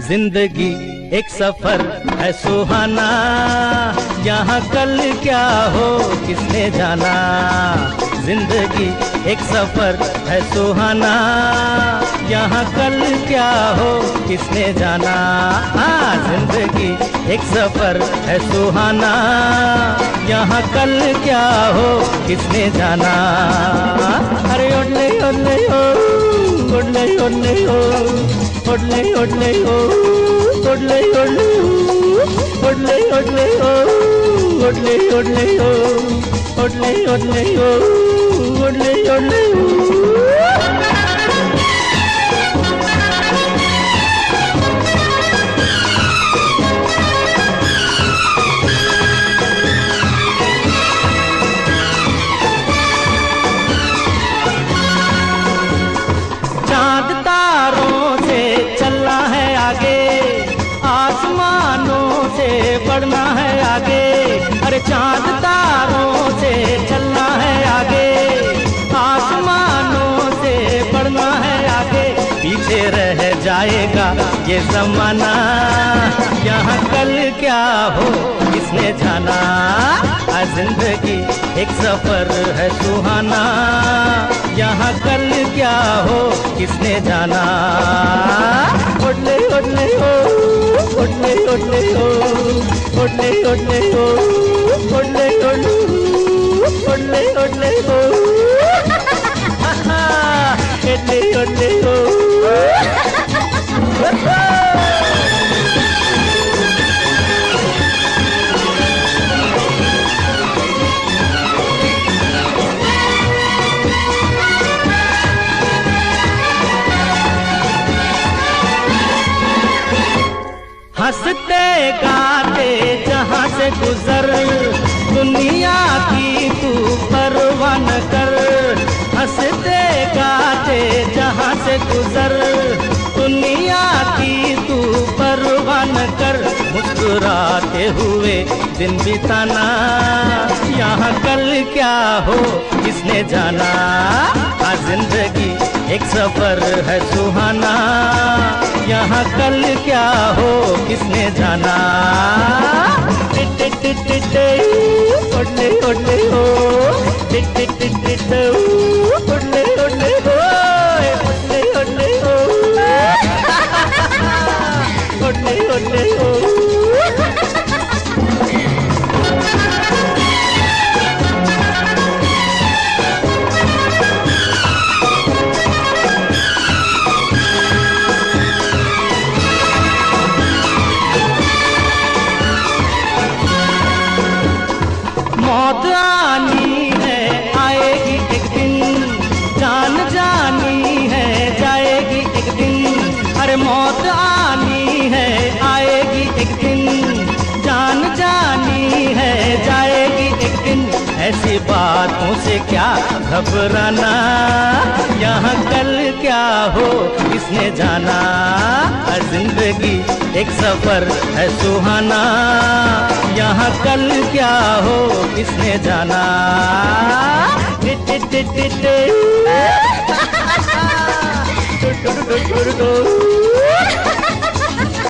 जिंदगी एक सफर है सुहाना, यहाँ कल क्या हो किसने जाना। जिंदगी एक सफर है सुहाना, यहाँ कल क्या हो किसने जाना। हाँ, जिंदगी एक सफर है सुहाना, यहाँ कल क्या हो किसने जाना। अरे ओडले ओडले ओ, ओडले ओडले ओ, ओडले ओडले ओ, ओडले ओडले ओ, ओडले ओडले ओ, ओडले ओडले ओ, ओडले ओडले ओ, ओडले ओडले ओ। चांद तारों से चलना है आगे, आसमानों से बढ़ना है आगे। अरे चांद तारों से चलना है आगे, आसमानों से बढ़ना है आगे। पीछे रह जाएगा ये जमाना, यहाँ कल क्या हो किसने जाना। जिंदगी एक सफर है सुहाना, यहाँ कल क्या हो किसने जाना। ओडले ओडले ओ, ओडले ओडले ओ, ओडले ओडले ओ, ओडले ओडले ओ, ओडले ओडले ओ, ओडले ओडले ओ। हंसते गाते जहाँ से गुजर, दुनिया की तू परवाह न कर। हंसते गाते जहाँ से गुजर, दुनिया की तू परवाह न कर। मुस्कुराते हुए दिन बिताना, यहाँ कल क्या हो किसने जाना। जिंदगी एक सफर है सुहाना, यहाँ कल क्या हो किसने जाना। ओडले ओडले ओ, ओडले ओडले ओ, ओडले ओडले ओ, ओडले ओडले ओ। मौत आनी है आएगी एक दिन, जान जानी है जाएगी एक दिन। अरे मौत आनी है आएगी एक दिन, जान जानी है जाएगी एक दिन। ऐसी बातों से क्या घबराना, यहाँ कल क्या हो किसने जाना। जिंदगी एक सफर है सुहाना, यहाँ कल क्या हो किसने जाना। टिट